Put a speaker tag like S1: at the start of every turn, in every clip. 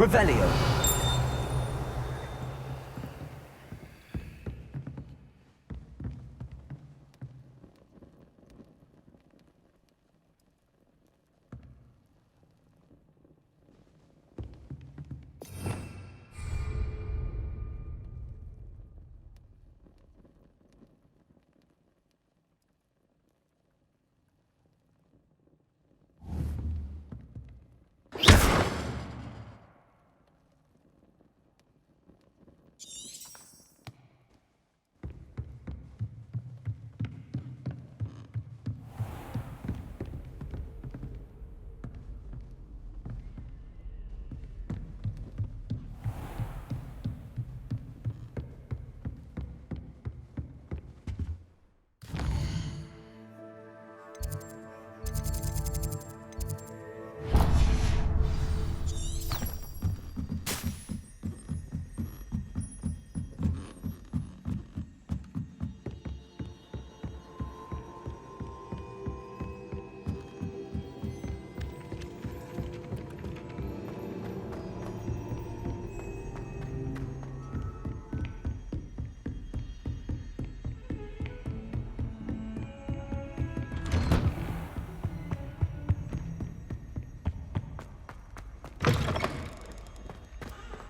S1: Revelio.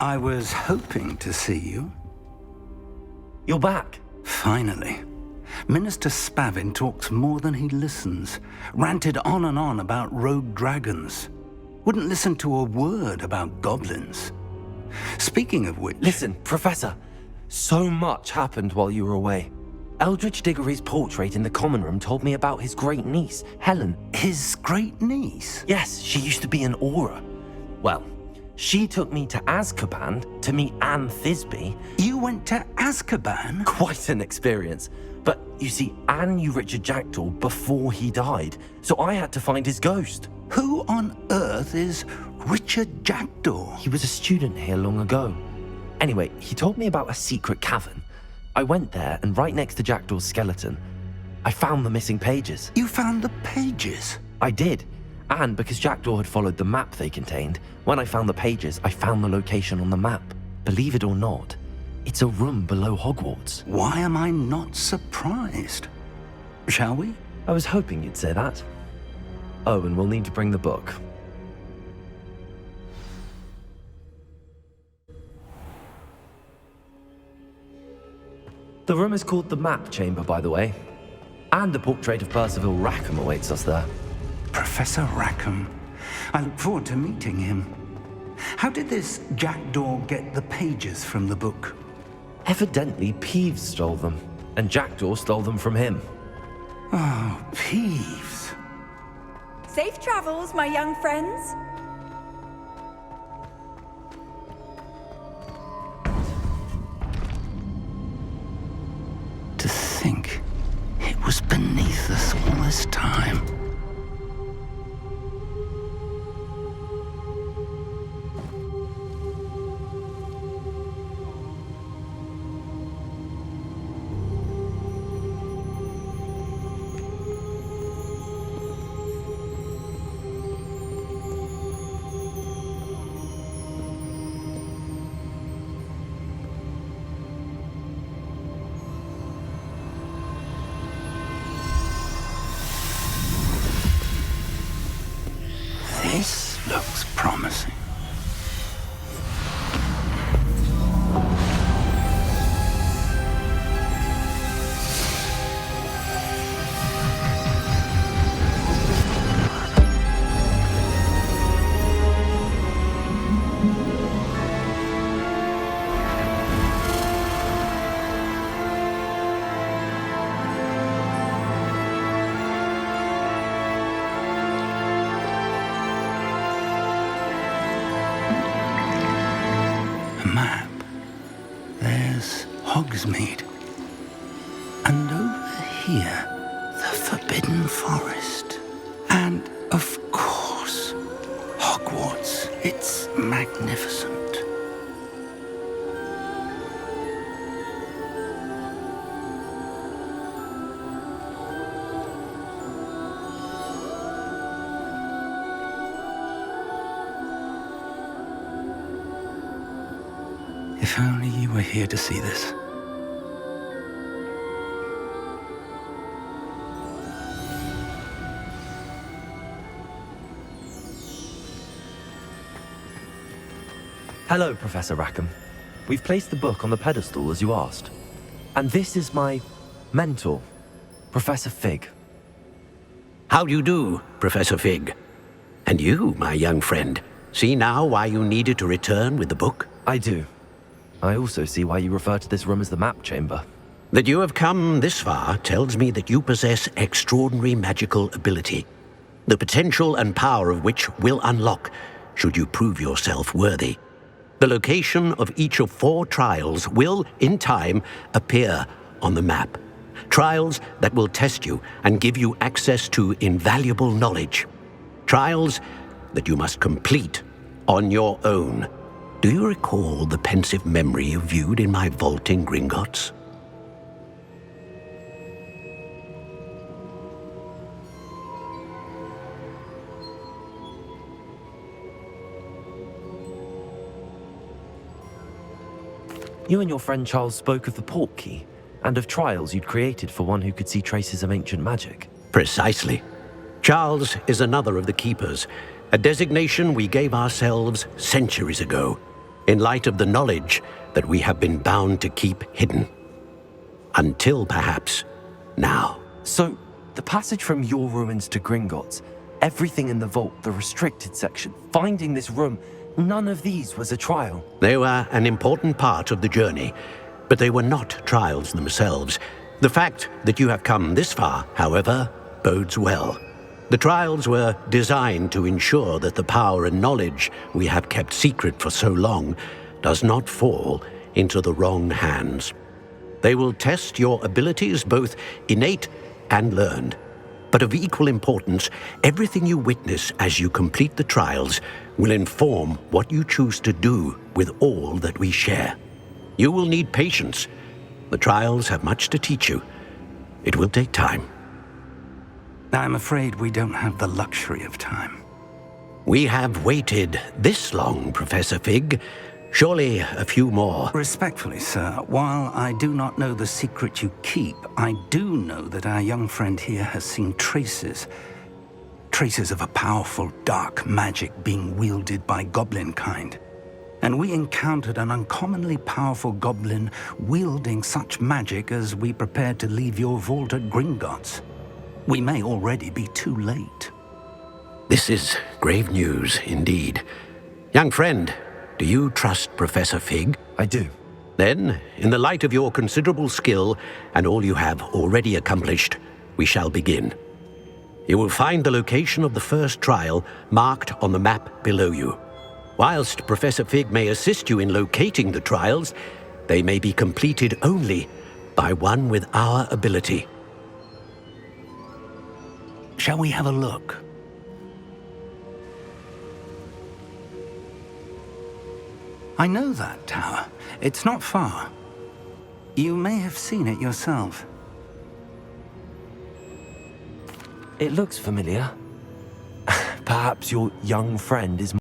S2: I was hoping to see you.
S1: You're back.
S2: Finally. Minister Spavin talks more than he listens. Ranted on and on about rogue dragons. Wouldn't listen to a word about goblins. Speaking of which...
S1: Listen, Professor. So much happened while you were away. Eldridge Diggory's portrait in the common room told me about his great niece, Helen.
S2: His great niece?
S1: Yes, she used to be an Auror. Well, she took me to Azkaban to meet Anne Thisbe.
S2: You went to Azkaban?
S1: Quite an experience. But you see, Anne knew Richard Jackdaw before he died, so I had to find his ghost.
S2: Who on earth is Richard Jackdaw?
S1: He was a student here long ago. Anyway, he told me about a secret cavern. I went there, and right next to Jackdaw's skeleton, I found the missing pages.
S2: You found the pages?
S1: I did. And because Jackdaw had followed the map they contained, when I found the pages, I found the location on the map. Believe it or not, it's a room below Hogwarts.
S2: Why am I not surprised? Shall we?
S1: I was hoping you'd say that. Oh, and we'll need to bring the book. The room is called the Map Chamber, by the way. And a portrait of Percival Rackham awaits us there.
S2: Professor Rackham. I look forward to meeting him. How did this Jackdaw get the pages from the book?
S1: Evidently, Peeves stole them, and Jackdaw stole them from him.
S2: Oh, Peeves.
S3: Safe travels, my young friends.
S2: To think it was beneath us all this time. This looks promising. Hogsmeade. And over here, the Forbidden Forest. And, of course, Hogwarts. It's magnificent. If only you were here to see this.
S1: Hello, Professor Rackham. We've placed the book on the pedestal as you asked. And this is my mentor, Professor Fig.
S4: How do you do, Professor Fig? And you, my young friend, see now why you needed to return with the book?
S1: I do. I also see why you refer to this room as the map chamber.
S4: That you have come this far tells me that you possess extraordinary magical ability, the potential and power of which will unlock should you prove yourself worthy. The location of each of 4 trials will, in time, appear on the map. Trials that will test you and give you access to invaluable knowledge. Trials that you must complete on your own. Do you recall the pensive memory you viewed in my vault in Gringotts?
S1: You and your friend Charles spoke of the portkey, and of trials you'd created for one who could see traces of ancient magic.
S4: Precisely. Charles is another of the Keepers, a designation we gave ourselves centuries ago, in light of the knowledge that we have been bound to keep hidden. Until perhaps now.
S1: So, the passage from your ruins to Gringotts, everything in the vault, the restricted section, finding this room, none of these was a trial.
S4: They were an important part of the journey, but they were not trials themselves. The fact that you have come this far, however, bodes well. The trials were designed to ensure that the power and knowledge we have kept secret for so long does not fall into the wrong hands. They will test your abilities, both innate and learned. But of equal importance, everything you witness as you complete the trials will inform what you choose to do with all that we share. You will need patience. The trials have much to teach you. It will take time.
S2: I'm afraid we don't have the luxury of time.
S4: We have waited this long, Professor Fig. Surely a few more.
S2: Respectfully, sir, while I do not know the secret you keep, I do know that our young friend here has seen traces of a powerful dark magic being wielded by goblin kind. And we encountered an uncommonly powerful goblin wielding such magic as we prepared to leave your vault at Gringotts. We may already be too late.
S4: This is grave news indeed. Young friend, do you trust Professor Fig?
S1: I do.
S4: Then, in the light of your considerable skill and all you have already accomplished, we shall begin. You will find the location of the first trial marked on the map below you. Whilst Professor Fig may assist you in locating the trials, they may be completed only by one with our ability.
S2: Shall we have a look? I know that tower. It's not far. You may have seen it yourself.
S1: It looks familiar. Perhaps your young friend is